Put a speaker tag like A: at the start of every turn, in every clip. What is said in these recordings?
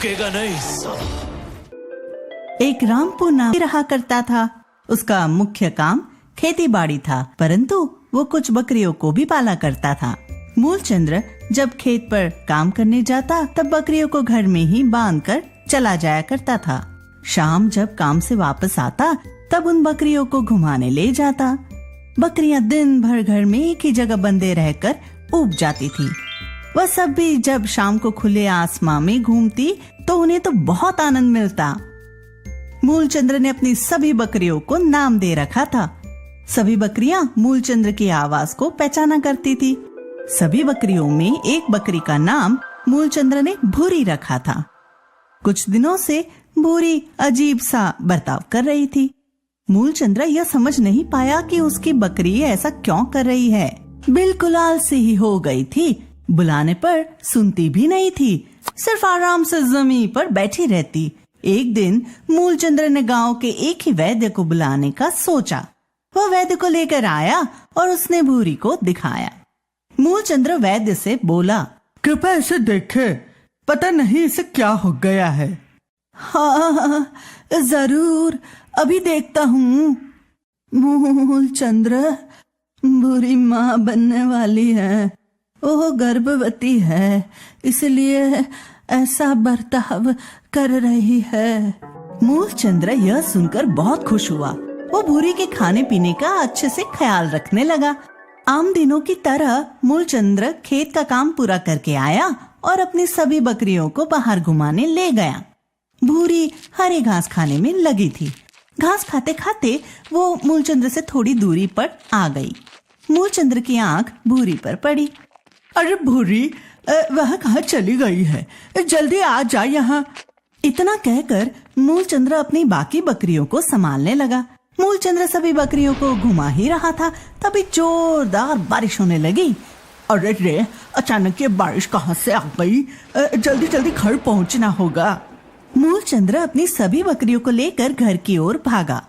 A: रुकेगा नहीं साला।
B: एक रामपू नाम रहा करता था। उसका मुख्य काम खेती बाड़ी था, परंतु वो कुछ बकरियों को भी पाला करता था। मूलचंद्र जब खेत पर काम करने जाता तब बकरियों को घर में ही बांध कर चला जाया करता था। शाम जब काम से वापस आता तब उन बकरियों को घुमाने ले जाता। बकरियां दिन भर घर में एक ही जगह बंधे रहकर ऊब जाती थी। वह सब भी जब शाम को खुले आसमां में घूमती तो उन्हें तो बहुत आनंद मिलता। मूलचंद्र ने अपनी सभी बकरियों को नाम दे रखा था। सभी बकरियां मूलचंद्र की आवाज को पहचाना करती थी। सभी बकरियों में एक बकरी का नाम मूलचंद्र ने भूरी रखा था। कुछ दिनों से भूरी अजीब सा बर्ताव कर रही थी। मूलचंद्र यह समझ नहीं पाया कि उसकी बकरी ऐसा क्यों कर रही है। बिल्कुल आलसी ही हो गई थी। बुलाने पर सुनती भी नहीं थी, सिर्फ आराम से जमीन पर बैठी रहती। एक दिन मूलचंद्र ने गांव के एक ही वैद्य को बुलाने का सोचा। वह वैद्य को लेकर आया और उसने भूरी को दिखाया। मूलचंद्र वैद्य से बोला,
C: कृपया इसे देखे, पता नहीं इसे क्या हो गया है।
B: हाँ जरूर, अभी देखता हूँ। मूलचंद्र, बुरी माँ बनने वाली है। वो गर्भवती है, इसलिए ऐसा बर्ताव कर रही है। मूलचंद्र यह सुनकर बहुत खुश हुआ। वो भूरी के खाने पीने का अच्छे से ख्याल रखने लगा। आम दिनों की तरह मूलचंद्र खेत का काम पूरा करके आया और अपनी सभी बकरियों को बाहर घुमाने ले गया। भूरी हरी घास खाने में लगी थी। घास खाते खाते वो मूलचंद्र से थोड़ी दूरी पर आ गई। मूलचंद्र की आंख भूरी पर पड़ी।
C: अरे भूरी, वह कहाँ चली गई है? जल्दी आ जा यहाँ।
B: इतना कहकर मूलचंद्र अपनी बाकी बकरियों को संभालने लगा। मूलचंद्र सभी बकरियों को घुमा ही रहा था, तभी जोरदार बारिश होने लगी।
C: अरे रे, अचानक ये बारिश कहाँ से आ गई? जल्दी जल्दी घर पहुँचना होगा।
B: मूलचंद्र अपनी सभी बकरियों को लेकर घर की ओर भागा।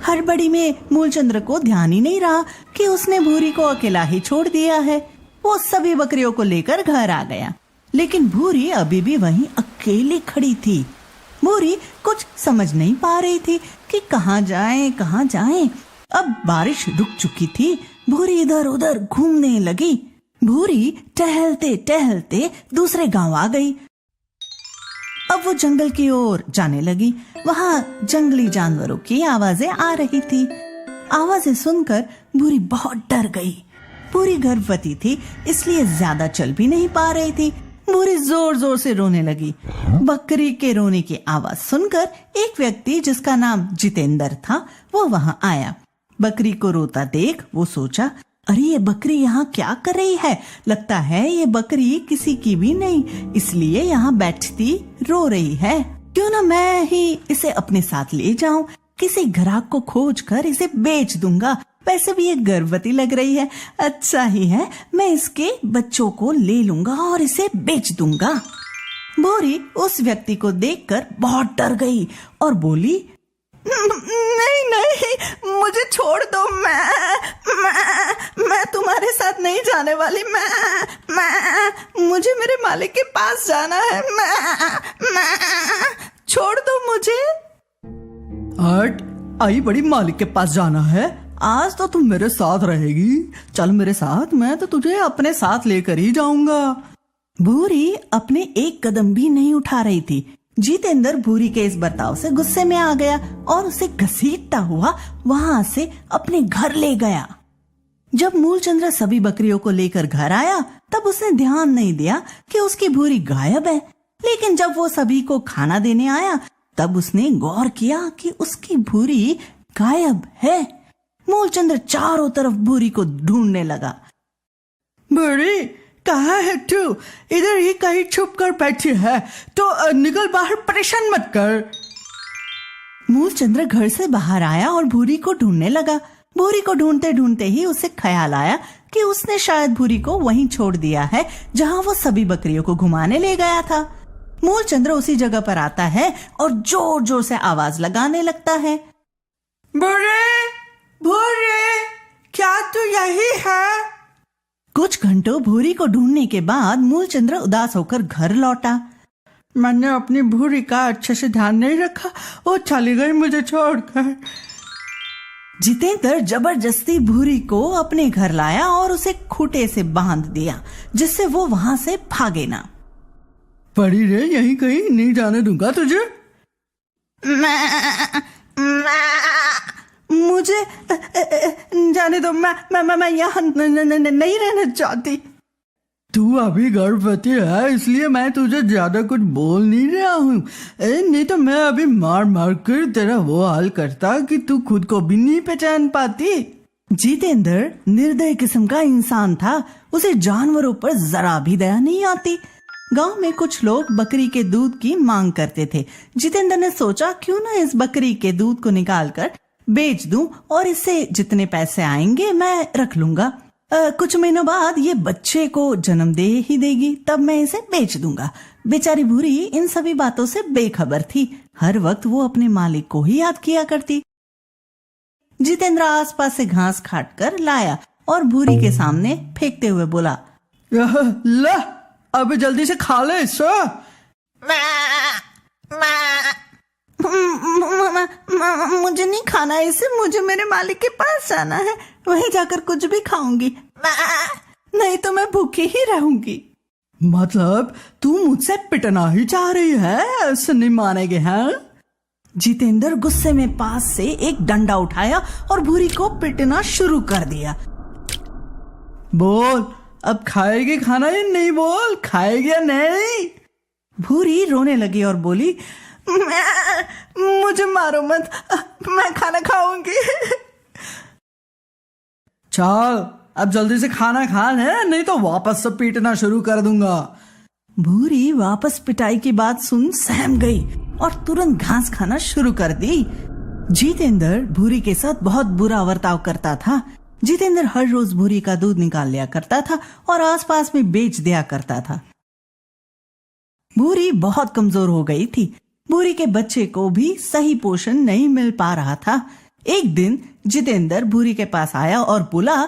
B: हड़बड़ी में मूलचंद्र को ध्यान ही नहीं रहा कि उसने भूरी को अकेला ही छोड़ दिया है। वो सभी बकरियों को लेकर घर आ गया, लेकिन भूरी अभी भी वहीं अकेली खड़ी थी। भूरी कुछ समझ नहीं पा रही थी कि कहाँ जाएं। अब बारिश रुक चुकी थी। भूरी इधर उधर घूमने लगी। भूरी टहलते टहलते दूसरे गांव आ गई। अब वो जंगल की ओर जाने लगी। वहाँ जंगली जानवरों की आवाजें आ रही थी। आवाजें सुनकर भूरी बहुत डर गई। भूरी गर्भवती थी, इसलिए ज्यादा चल भी नहीं पा रही थी। भूरी जोर जोर से रोने लगी। बकरी के रोने की आवाज सुनकर एक व्यक्ति जिसका नाम जितेंद्र था वो वहाँ आया। बकरी को रोता देख वो सोचा, अरे ये बकरी यहाँ क्या कर रही है? लगता है ये बकरी किसी की भी नहीं, इसलिए यहाँ बैठती रो रही है। क्यों ना मैं ही इसे अपने साथ ले जाऊं। किसी ग्राहक को खोज कर इसे बेच दूंगा। वैसे भी ये गर्भवती लग रही है, अच्छा ही है, मैं इसके बच्चों को ले लूंगा और इसे बेच दूंगा। भूरी उस व्यक्ति को देखकर बहुत डर गई और बोली, नहीं, मुझे छोड़ दो। मैं तुम्हारे साथ नहीं जाने वाली। मुझे मेरे मालिक के पास जाना है। छोड़ दो मुझे।
C: हट, आई बड़ी मालिक के पास जाना है? आज तो तुम मेरे साथ रहेगी। चल मेरे साथ, मैं तो तुझे अपने साथ लेकर ही जाऊंगा।
B: भूरी अपने एक कदम भी नहीं उठा रही थी। जितेंद्र भूरी के इस बर्ताव से गुस्से में आ गया और उसे घसीटता हुआ वहां से अपने घर ले गया। जब मूलचंद्र सभी बकरियों को लेकर घर आया तब उसने ध्यान नहीं दिया कि उसकी भूरी गायब है। लेकिन जब वो सभी को खाना देने आया तब उसने गौर किया कि उसकी भूरी गायब है। मूलचंद्र चारों तरफ भूरी को ढूंढने लगा।
C: भूरी, कहाँ है तू? इधर ही कहीं छुप कर बैठी है, तो निकल बाहर, परेशान मत कर।
B: मूलचंद्र घर से बाहर आया और भूरी को ढूंढने लगा। भूरी को ढूंढते ढूंढते ही उसे ख्याल आया कि उसने शायद भूरी को वहीं छोड़ दिया है जहां वो सभी बकरियों को घुमाने ले गया था। मूलचंद्र उसी जगह पर आता है और जोर जोर से आवाज लगाने लगता है,
C: भूरी, क्या तू यही है?
B: कुछ घंटों भूरी को ढूंढने के बाद मूलचंद्र उदास होकर घर लौटा।
C: मैंने अपनी भूरी का अच्छे से ध्यान नहीं रखा, वो चली गई मुझे छोड़कर।
B: जितेंद्र जबरदस्ती भूरी को अपने घर लाया और उसे खूंटे से बांध दिया, जिससे वो वहां से भागे ना।
C: पड़ी रे यहीं कहीं, नहीं जाने दूंगा तुझे।
B: मुझे जाने दो, मैं यहाँ नहीं रहना चाहती।
C: तू अभी गर्भवती है, इसलिए मैं तुझे ज्यादा कुछ बोल नहीं रहा हूँ। नहीं तो मैं अभी मार मार कर तेरा वो हाल करता कि तू खुद को भी नहीं पहचान पाती।
B: जितेंद्र निर्दयी किस्म का इंसान था, उसे जानवरों पर जरा भी दया नहीं आती। गांव में कुछ लोग बकरी के दूध की मांग करते थे। जितेंद्र ने सोचा क्यों ना इस बकरी के दूध को निकालकर बेच दूं और इससे जितने पैसे आएंगे मैं रख लूंगा। कुछ महीनों बाद ये बच्चे को जन्म दे ही देगी, तब मैं इसे बेच दूंगा। बेचारी भूरी इन सभी बातों से बेखबर थी। हर वक्त वो अपने मालिक को ही याद किया करती। जितेंद्र आसपास से घास काट कर लाया और भूरी के सामने फेंकते हुए बोला,
C: ला अब जल्दी से खा ले इसको।
B: मुझे नहीं खाना इसे, मुझे मेरे मालिक के पास जाना है, वहीं जाकर कुछ भी खाऊंगी, नहीं तो मैं भूखी ही रहूंगी।
C: मतलब तू मुझसे पिटना ही चाह रही है, ऐसे नहीं मानेगे हैं?
B: जितेंद्र गुस्से में पास से एक डंडा उठाया और भूरी को पिटना शुरू कर दिया।
C: बोल अब खाएगी खाना या नहीं, बोल खाएगी या नहीं?
B: भूरी रोने लगी और बोली, मुझे मारो मत, मैं खाना खाऊंगी।
C: चल अब जल्दी से खाना खा ले, नहीं तो वापस से पीटना शुरू कर दूंगा।
B: भूरी वापस पिटाई की बात सुन सहम गई और तुरंत घास खाना शुरू कर दी। जितेंद्र भूरी के साथ बहुत बुरा बर्ताव करता था। जितेंद्र हर रोज भूरी का दूध निकाल लिया करता था और आसपास में बेच दिया करता था। भूरी बहुत कमजोर हो गई थी। भूरी के बच्चे को भी सही पोषण नहीं मिल पा रहा था। एक दिन जितेंद्र भूरी के पास आया और बोला,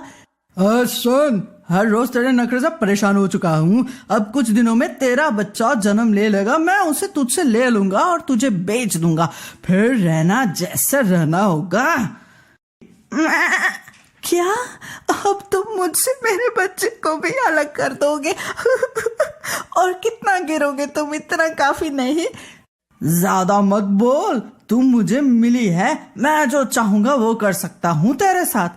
C: सुन, हर रोज तेरे नखरे से परेशान हो चुका हूँ। अब कुछ दिनों में तेरा बच्चा जन्म ले लेगा, मैं उसे तुझसे ले लूंगा और तुझे बेच दूंगा, फिर रहना जैसे रहना होगा।
B: क्या अब तुम मुझसे मेरे बच्चे को भी अलग कर दोगे? और कितना गिरोगे तुम, इतना काफी नहीं?
C: ज्यादा मत बोल, तुम मुझे मिली है, मैं जो चाहूंगा वो कर सकता हूँ तेरे साथ।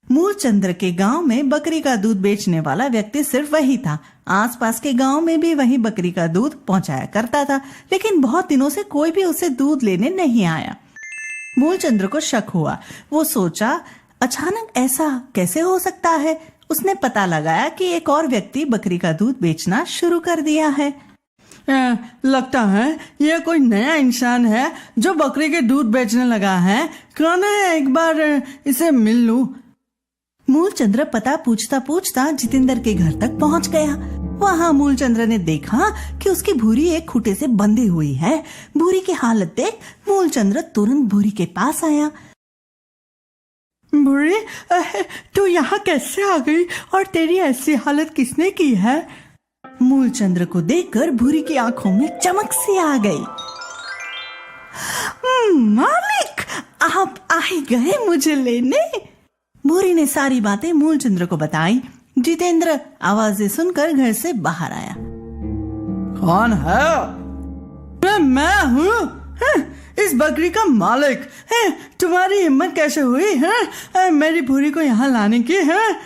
B: मूलचंद्र के गांव में बकरी का दूध बेचने वाला व्यक्ति सिर्फ वही था। आसपास के गांव में भी वही बकरी का दूध पहुंचाया करता था, लेकिन बहुत दिनों से कोई भी उसे दूध लेने नहीं आया। मूलचंद्र को शक हुआ। वो सोचा, अचानक ऐसा कैसे हो सकता है? उसने पता लगाया कि एक और व्यक्ति बकरी का दूध बेचना शुरू कर दिया है।
C: लगता है ये कोई नया इंसान है जो बकरी के दूध बेचने लगा है। कौन है, एक बार इसे मिल लूं।
B: मूलचंद्र पता पूछता पूछता जितेंद्र के घर तक पहुंच गया। वहां मूलचंद्र ने देखा कि उसकी भूरी एक खूंटे से बंधी हुई है। भूरी की हालत देख मूलचंद्र तुरंत भूरी के पास आया।
C: भूरी, तू यहाँ कैसे आ गई और तेरी ऐसी हालत किसने की है?
B: मूलचंद्र को देखकर भूरी की आंखों में चमक सी आ गई। मालिक, आप आ ही गए मुझे लेने। भूरी ने सारी बातें मूलचंद्र को बताई। जितेंद्र आवाजें सुनकर घर से बाहर आया।
C: कौन है? मैं हूँ, इस बकरी का मालिक। तुम्हारी हिम्मत कैसे हुई है मेरी भूरी को यहाँ लाने की? है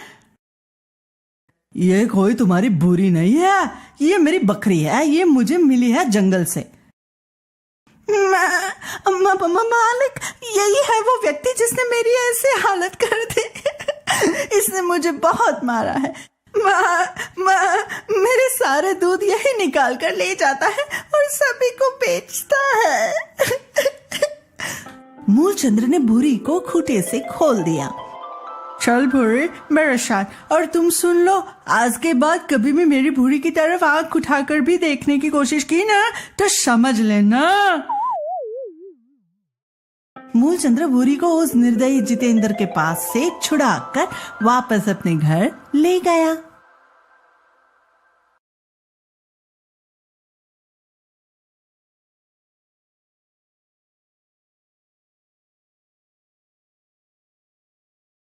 C: ये कोई तुम्हारी भूरी नहीं है, ये मेरी बकरी है, ये मुझे मिली है जंगल से।
B: मालिक, यही है वो व्यक्ति जिसने मेरी ऐसी हालत कर दी। इसने मुझे बहुत मारा है। मेरे सारे दूध यही निकाल कर ले जाता है और सभी को बेचता है। मूलचंद्र ने भूरी को खूंटे से खोल दिया।
C: चल भूरी मेरे साथ, और तुम सुन लो, आज के बाद कभी भी मेरी भूरी की तरफ आंख उठाकर भी देखने की कोशिश की ना तो समझ लेना।
B: मूलचंद्र भूरी को उस निर्दयी जितेंद्र के पास से छुड़ाकर वापस अपने घर ले गया।